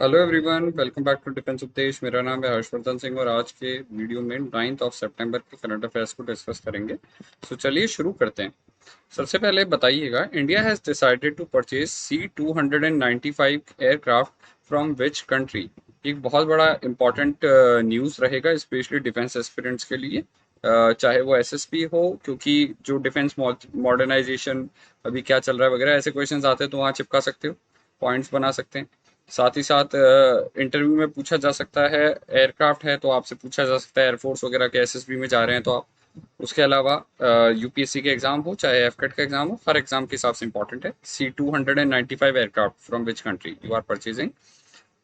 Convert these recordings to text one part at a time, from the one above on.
Hello everyone, welcome back to defence Updesh. मेरा नाम है हर्षवर्धन सिंह और आज के वीडियो में 9 सितंबर के करंट अफेयर्स को डिस्कस करेंगे। चलिए शुरू करते हैं। सबसे पहले बताइएगा, India has decided to purchase C-295 aircraft from which country. एक बहुत बड़ा इंपॉर्टेंट न्यूज़ रहेगा, स्पेशली डिफेंस एस्पिरेंट्स के लिए। चाहे वो एसएसपी हो, क्योंकि जो डिफेंस मॉडर्नाइजेशन अभी क्या चल रहा है वगैरह ऐसे क्वेश्चंस आते हैं तो वहाँ चिपका सकते हो, पॉइंट्स बना सकते हैं। साथ ही साथ इंटरव्यू में पूछा जा सकता है, एयरक्राफ्ट है तो आपसे पूछा जा सकता है एयरफोर्स वगैरह के एसएसबी में जा रहे हैं तो आप। उसके अलावा यूपीएससी के एग्जाम हो चाहे एफकेट का एग्जाम हो, हर एग्जाम के हिसाब से इंपॉर्टेंट है। C-295 aircraft from which country you are purchasing.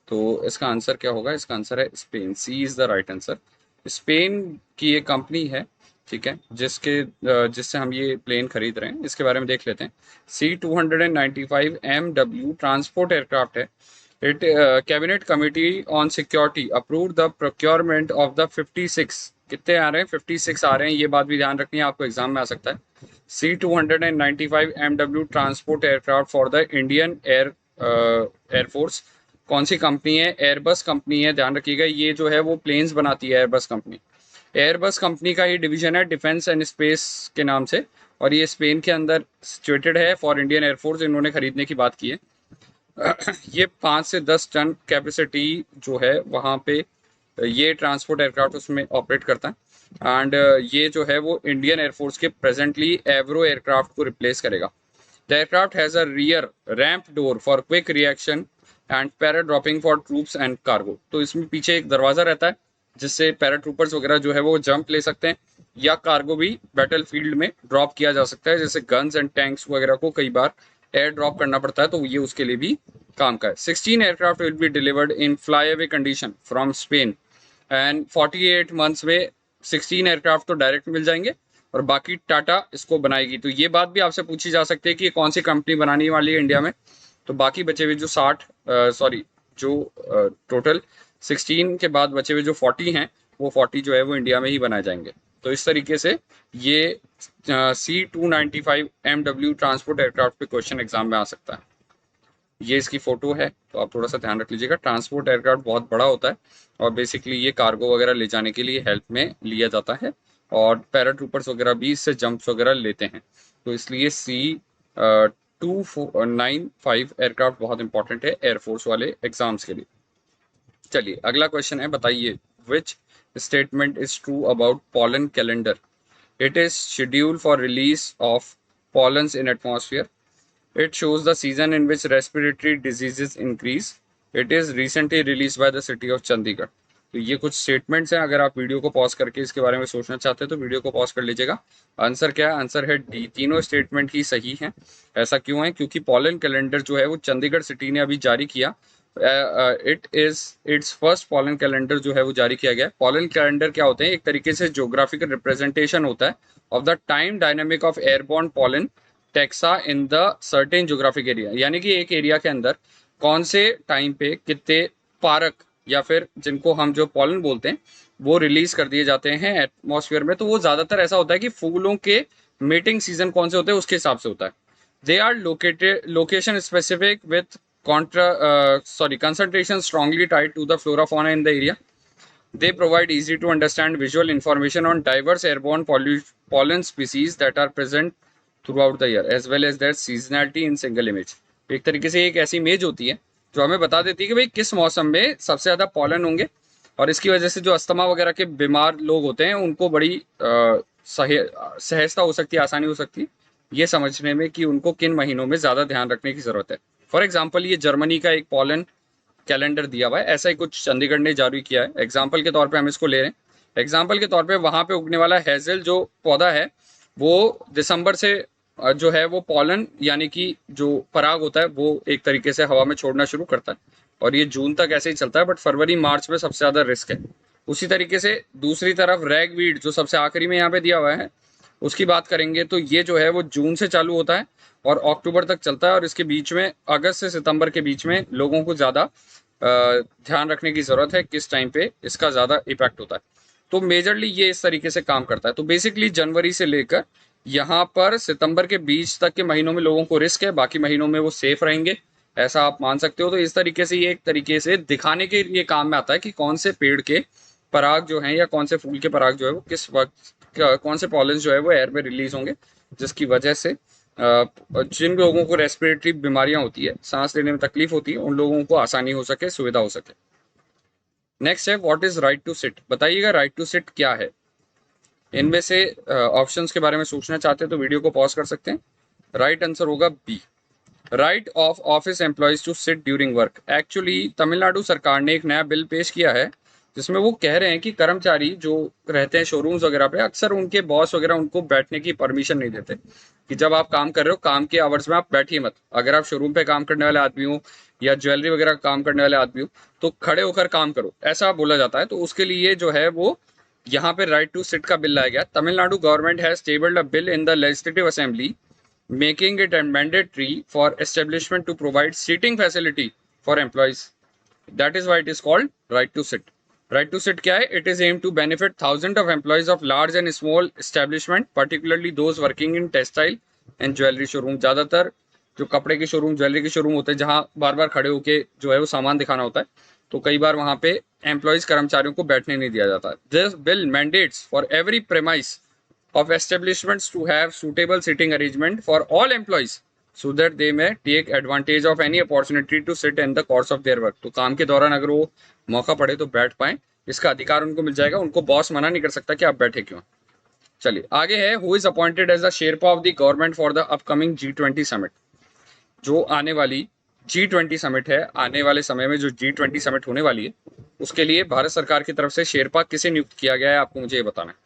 तो इसका आंसर क्या होगा? इसका आंसर है Spain. C is the right answer. Spain की एक कंपनी है, ठीक है, जिससे हम ये प्लेन खरीद रहे हैं। इसके बारे में देख लेते हैं। C-295 MW ट्रांसपोर्ट एयरक्राफ्ट है। It cabinet committee on security approve the procurement of the 56, कितने आ रहे हैं? 56 आ रहे हैं। ये बात भी ध्यान रखनी है, आपको एग्जाम में आ सकता है। C-295 MW transport aircraft for the Indian air force. कौन सी कंपनी है? एयरबस कंपनी है। ध्यान रखिएगा, ये जो है वो प्लेन्स बनाती है, एयरबस कंपनी। एयरबस कंपनी का ही डिवीजन है डिफेंस एंड स्पेस के नाम से, और ये स्पेन के अंदर सिचुएटेड है फॉर इंडियन एयरफोर्स। इन्होंने खरीदने की बात की है। ये 5 से 10 टन कैपेसिटी जो है वहाँ पे ये ट्रांसपोर्ट एयरक्राफ्ट उसमें ऑपरेट करता है। एंड ये जो है वो इंडियन एयरफोर्स के प्रेजेंटली एवरो एयरक्राफ्ट को रिप्लेस करेगा। The aircraft has a rear ramp door for quick reaction and paradropping for troops and cargo. तो इसमें पीछे एक दरवाज़ा रहता है जिससे पैराट्रूपर्स वगैरह जो है वो जंप ले सकते हैं, या कार्गो भी बैटल फील्ड में ड्रॉप किया जा सकता है, जैसे गन्स एंड टैंक्स वगैरह को कई बार एयर ड्रॉप करना पड़ता है, तो ये उसके लिए भी काम का है। 16 aircraft will be delivered in fly away condition from Spain and 48 months में 16 एयरक्राफ्ट तो डायरेक्ट मिल जाएंगे और बाकी टाटा इसको बनाएगी। तो ये बात भी आपसे पूछी जा सकती है कि कौन सी कंपनी बनाने वाली है इंडिया में। तो बाकी बचे हुए जो 60 सॉरी जो टोटल 16 के बाद बचे हुए जो 40 हैं, वो 40 जो है वो इंडिया में ही बनाए जाएंगे। तो इस तरीके से ये C-295 MW ट्रांसपोर्ट एयरक्राफ्ट पे क्वेश्चन एग्जाम में आ सकता है। ये इसकी फोटो है, तो आप थोड़ा सा ध्यान रख लीजिएगा। ट्रांसपोर्ट एयरक्राफ्ट बहुत बड़ा होता है और बेसिकली ये कार्गो वगैरह ले जाने के लिए हेल्प में लिया जाता है, और पैराट्रूपर्स वगैरह भी इससे जंप्स वगैरह लेते हैं। तो इसलिए C-295 एयरक्राफ्ट बहुत इंपॉर्टेंट है एयरफोर्स वाले एग्जाम्स के लिए। चलिए अगला क्वेश्चन है, बताइए which statement is true about pollen calendar. It is schedule for release of pollens in atmosphere. It shows the season in which respiratory diseases increase. It is recently released by the city of Chandigarh. तो ये कुछ statements हैं। अगर आप video को pause करके इसके बारे में सोचना चाहते हैं तो वीडियो को पॉज कर लीजिएगा। आंसर क्या है? आंसर है डी, तीनों स्टेटमेंट ही सही हैं। ऐसा क्यों है? क्योंकि पॉलन कैलेंडर जो है वो चंडीगढ़ सिटी ने अभी जारी किया। It is it's first pollen calendar जो है वो जारी किया गया। पॉलन कैलेंडर क्या होते हैं? एक तरीके से ज्योग्राफिकल रिप्रेजेंटेशन होता है of the time dynamic of airborne pollen taxa in the certain geographic area. यानी कि एक एरिया के अंदर कौन से टाइम पे कितने पारक या फिर जिनको हम जो पॉलन बोलते हैं वो रिलीज कर दिए जाते हैं एटमॉस्फेयर में। तो वो ज्यादातर ऐसा होता है कि फूलों के मीटिंग सीजन कौन से होते हैं उसके हिसाब से होता है। They are located location specific with concentration strongly tied to the flora fauna in the area. They provide easy to understand visual information on diverse airborne pollen species that are present throughout the year as well as their seasonality in single image. एक तरीके से एक ऐसी image होती है जो हमें बता देती है कि भाई किस मौसम में सबसे ज़्यादा पॉलन होंगे, और इसकी वजह से जो अस्थमा वगैरह के बीमार लोग होते हैं उनको बड़ी सहजता हो सकती है, आसानी हो सकती है ये समझने में कि उनको किन महीनों में ज़्यादा ध्यान रखने की ज़रूरत है। फॉर एग्जाम्पल ये जर्मनी का एक पॉलन कैलेंडर दिया हुआ है, ऐसा ही कुछ चंडीगढ़ ने जारी किया है। एग्जाम्पल के तौर पे हम इसको ले रहे हैं। एग्जाम्पल के तौर पे वहाँ पे उगने वाला हेजल जो पौधा है वो दिसंबर से जो है वो पॉलन यानी कि जो पराग होता है वो एक तरीके से हवा में छोड़ना शुरू करता है, और ये जून तक ऐसे ही चलता है, बट फरवरी मार्च में सबसे ज़्यादा रिस्क है। उसी तरीके से दूसरी तरफ रैगवीड जो सबसे आखिरी में यहाँ पे दिया हुआ है उसकी बात करेंगे तो ये जो है वो जून से चालू होता है और अक्टूबर तक चलता है, और इसके बीच में अगस्त से सितंबर के बीच में लोगों को ज़्यादा ध्यान रखने की ज़रूरत है किस टाइम पे इसका ज़्यादा इफेक्ट होता है। तो मेजरली ये इस तरीके से काम करता है। तो बेसिकली जनवरी से लेकर यहाँ पर सितंबर के बीच तक के महीनों में लोगों को रिस्क है, बाकी महीनों में वो सेफ रहेंगे। ऐसा आप मान सकते हो। तो इस तरीके से ये एक तरीके से दिखाने के लिए काम में आता है कि कौन से पेड़ के पराग जो हैं या कौन से फूल के पराग जो है वो किस वक्त कौन से पॉलन जो है वो एयर में रिलीज होंगे, जिसकी वजह से जिन लोगों को रेस्पिरेटरी बीमारियां होती है, सांस लेने में तकलीफ होती है, उन लोगों को आसानी हो सके, सुविधा हो सके। नेक्स्ट है what is right to sit. बताइएगा राइट टू सिट क्या है। इनमें से ऑप्शंस के बारे में सोचना चाहते हैं तो वीडियो को पॉज कर सकते हैं। राइट आंसर होगा B, right of office employees to sit during work. Actually Tamil Nadu सरकार ने एक नया बिल पेश किया है जिसमें वो कह रहे हैं कि कर्मचारी जो रहते हैं शोरूम्स वगैरह पे, अक्सर उनके बॉस वगैरह उनको बैठने की परमिशन नहीं देते कि जब आप काम कर रहे हो काम के आवर्स में आप बैठिए मत। अगर आप शोरूम पे काम करने वाले आदमी हो या ज्वेलरी वगैरह का काम करने वाले आदमी हो तो खड़े होकर काम करो, ऐसा बोला जाता है। तो उसके लिए जो है वो यहाँ पे राइट टू सिट का बिल लाया गया। Tamil Nadu government has tabled a bill in the legislative assembly making it mandatory for establishment to provide seating facility for employees. That is why it is called right to sit. Right to sit क्या है? It is aimed to benefit thousands of employees of large and small establishment, particularly those working in textile and jewelry showroom. ज़्यादातर जो कपड़े के showroom, jewellery के showroom होते हैं जहाँ बार बार खड़े होके जो है वो सामान दिखाना होता है, तो कई बार वहाँ पे एम्प्लॉयज कर्मचारियों को बैठने नहीं दिया जाता। This bill mandates for every premise of establishments to have suitable seating arrangement for all employees so that they may take advantage of any opportunity to sit in the course of their work. तो काम के दौरान अगर वो मौका पड़े तो बैठ पाए, इसका अधिकार उनको मिल जाएगा, उनको बॉस मना नहीं कर सकता कि आप बैठे क्यों। चलिए आगे है, who is appointed as the sherpa of the government for the upcoming G20 summit. जो आने वाली G20 समिट है, आने वाले समय में जो G20 समिट होने वाली है, उसके लिए भारत सरकार की तरफ से शेरपा किसे नियुक्त किया गया है, आपको मुझे ये बताना है।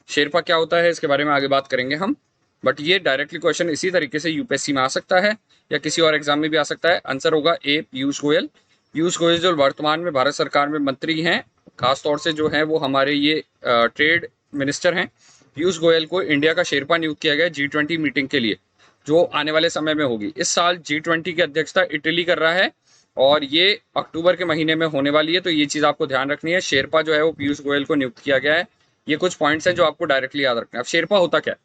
शेरपा क्या होता है इसके बारे में आगे बात करेंगे हम, बट ये डायरेक्टली क्वेश्चन इसी तरीके से यूपीएससी में आ सकता है या किसी और एग्जाम में भी आ सकता है। आंसर होगा ए, पीयूष गोयल। पीयूष गोयल जो वर्तमान में भारत सरकार में मंत्री हैं, खासतौर से जो है वो हमारे ये ट्रेड मिनिस्टर हैं। पीयूष गोयल को इंडिया का शेरपा नियुक्त किया गया G20 मीटिंग के लिए, जो आने वाले समय में होगी। इस साल G20 की अध्यक्षता इटली कर रहा है और ये अक्टूबर के महीने में होने वाली है। तो ये चीज़ आपको ध्यान रखनी है, शेरपा जो है वो पीयूष गोयल को नियुक्त किया गया है। ये कुछ पॉइंट्स हैं जो आपको डायरेक्टली याद रखना है। अब शेरपा होता क्या है?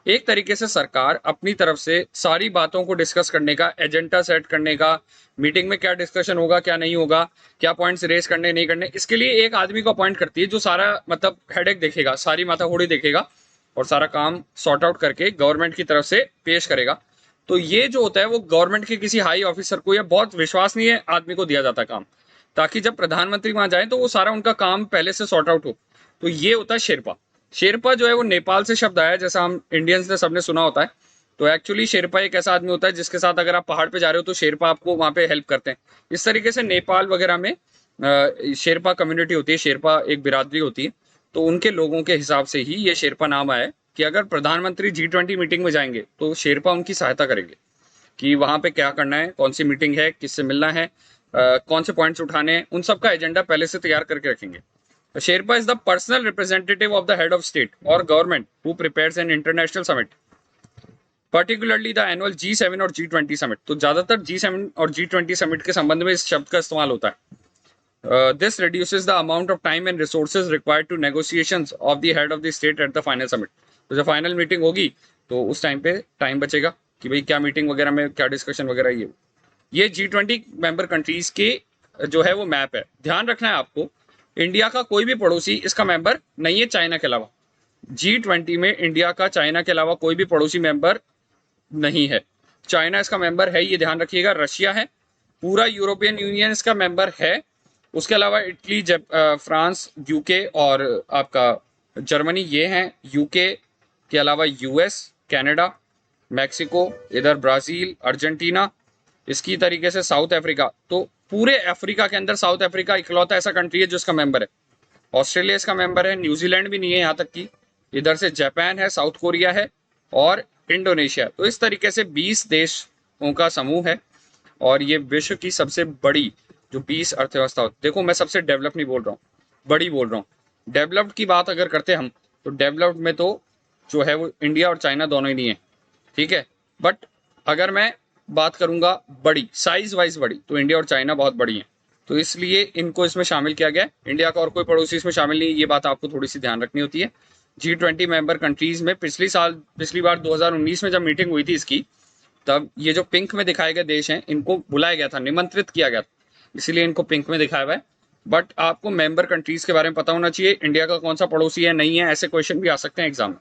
एक तरीके से सरकार अपनी तरफ से सारी बातों को डिस्कस करने का, एजेंडा सेट करने का, मीटिंग में क्या डिस्कशन होगा क्या नहीं होगा, क्या पॉइंट्स रेस करने नहीं करने, इसके लिए एक आदमी को अपॉइंट करती है जो सारा मतलब हेडेक देखेगा, सारी माथाहोड़ी देखेगा और सारा काम सॉर्ट आउट करके गवर्नमेंट की तरफ से पेश करेगा। तो ये जो होता है वो गवर्नमेंट के किसी हाई ऑफिसर को या बहुत विश्वसनीय आदमी को दिया जाता है काम, ताकि जब प्रधानमंत्री वहां जाए तो वो सारा उनका काम पहले से सॉर्ट आउट हो। तो ये होता है शेरपा। शेरपा जो है वो नेपाल से शब्द आया है, जैसा हम इंडियंस ने सबने सुना होता है। तो एक्चुअली शेरपा एक ऐसा आदमी होता है जिसके साथ अगर आप पहाड़ पे जा रहे हो तो शेरपा आपको वहां पे हेल्प करते हैं। इस तरीके से नेपाल वगैरह में शेरपा कम्युनिटी होती है, शेरपा एक बिरादरी होती है। तो उनके लोगों के हिसाब से ही ये शेरपा नाम आया है कि अगर प्रधानमंत्री G20 मीटिंग में जाएंगे तो शेरपा उनकी सहायता करेंगे कि वहां पे क्या करना है, कौन सी मीटिंग है, किससे मिलना है, कौन से पॉइंट्स उठाने हैं, उन सब का एजेंडा पहले से तैयार करके रखेंगे। Sherpa is the personal representative of the head of state or government who prepares an international summit, particularly the annual G7 और G20 summit. तो ज्यादातर G7 और G20 summit के संबंध में इस शब्द का इस्तेमाल होता है। This reduces the amount of time and resources required to negotiations of the head of the state at the final summit. तो जब फाइनल मीटिंग होगी तो उस टाइम पे टाइम बचेगा कि भाई क्या मीटिंग वगैरह में क्या डिस्कशन वगैरह। ये G20 मेंबर कंट्रीज के जो है वो मैप है। ध्यान रखना है आपको, इंडिया का कोई भी पड़ोसी इसका मेंबर नहीं है चाइना के अलावा। G20 में इंडिया का चाइना के अलावा कोई भी पड़ोसी मेंबर नहीं है। चाइना इसका मेंबर है, ये ध्यान रखिएगा। रशिया है, पूरा यूरोपियन यूनियन इसका मेंबर है। उसके अलावा इटली, फ्रांस, यूके और आपका जर्मनी ये हैं। यूके के अलावा यूएस, कनाडा, मैक्सिको, इधर ब्राजील, अर्जेंटीना, इसकी तरीके से साउथ अफ्रीका। तो पूरे अफ्रीका के अंदर साउथ अफ्रीका इकलौता ऐसा कंट्री है जो इसका मेंबर है। ऑस्ट्रेलिया इसका मेंबर है, न्यूजीलैंड भी नहीं है यहाँ तक कि, इधर से जापान है, साउथ कोरिया है और इंडोनेशिया। तो इस तरीके से 20 देशों का समूह है और ये विश्व की सबसे बड़ी जो 20 अर्थव्यवस्था होती। देखो मैं सबसे डेवलप नहीं बोल रहा हूँ, बड़ी बोल रहा हूँ। डेवलप्ड की बात अगर करते हम तो डेवलप्ड में तो जो है वो इंडिया और चाइना दोनों ही नहीं है, ठीक है। बट अगर मैं बात करूंगा बड़ी, साइज वाइज बड़ी, तो इंडिया और चाइना बहुत बड़ी हैं। तो इसलिए इनको इसमें शामिल किया गया। इंडिया का और कोई पड़ोसी इसमें शामिल नहीं, ये बात आपको थोड़ी सी ध्यान रखनी होती है। G20 मेंबर कंट्रीज में पिछली बार 2019 में जब मीटिंग हुई थी इसकी, तब ये जो पिंक में दिखाए गए देश हैं इनको बुलाया गया था, निमंत्रित किया गया था, इसीलिए इनको पिंक में दिखाया हुआ है। बट आपको मेंबर कंट्रीज के बारे में पता होना चाहिए, इंडिया का कौन सा पड़ोसी है नहीं है, ऐसे क्वेश्चन भी आ सकते हैं एग्जाम में।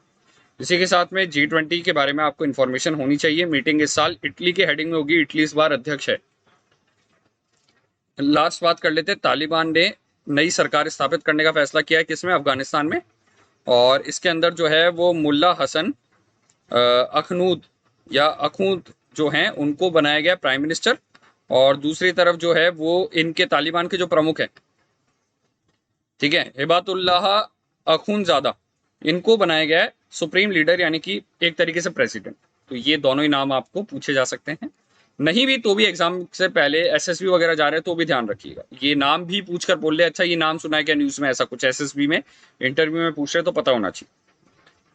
इसी के साथ में G20 के बारे में आपको इन्फॉर्मेशन होनी चाहिए। मीटिंग इस साल इटली के हेडिंग में होगी, इटली इस बार अध्यक्ष है। लास्ट बात कर लेते हैं, तालिबान ने नई सरकार स्थापित करने का फैसला किया है, किसमें, अफगानिस्तान में। और इसके अंदर जो है वो मुल्ला हसन अखनूद या अखूद जो हैं उनको बनाया गया प्राइम मिनिस्टर। और दूसरी तरफ जो है वो इनके तालिबान के जो प्रमुख हैं, ठीक है, हिबातुल्लाह अखूनजादा, इनको बनाया गया है सुप्रीम लीडर, यानी कि एक तरीके से प्रेसिडेंट। तो ये दोनों ही नाम आपको पूछे जा सकते हैं। नहीं भी तो भी एग्जाम से पहले एसएसबी वगैरह जा रहे हैं तो भी ध्यान रखिएगा, ये नाम भी पूछकर बोल ले अच्छा ये नाम सुना है क्या न्यूज में, ऐसा कुछ एसएसबी में इंटरव्यू में पूछ रहे तो पता होना चाहिए।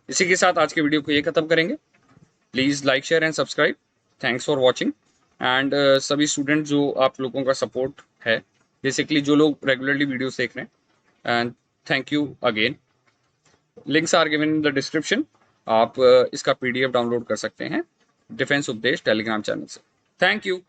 इसी के साथ आज की वीडियो को ये खत्म करेंगे। Please like share and subscribe. Thanks for watching. And सभी स्टूडेंट जो आप लोगों का सपोर्ट है, बेसिकली जो लोग रेगुलरली वीडियोस देख रहे हैं, and thank you again. Links are given in the description. आप इसका PDF डाउनलोड कर सकते हैं डिफेंस उपदेश टेलीग्राम चैनल से। Thank you.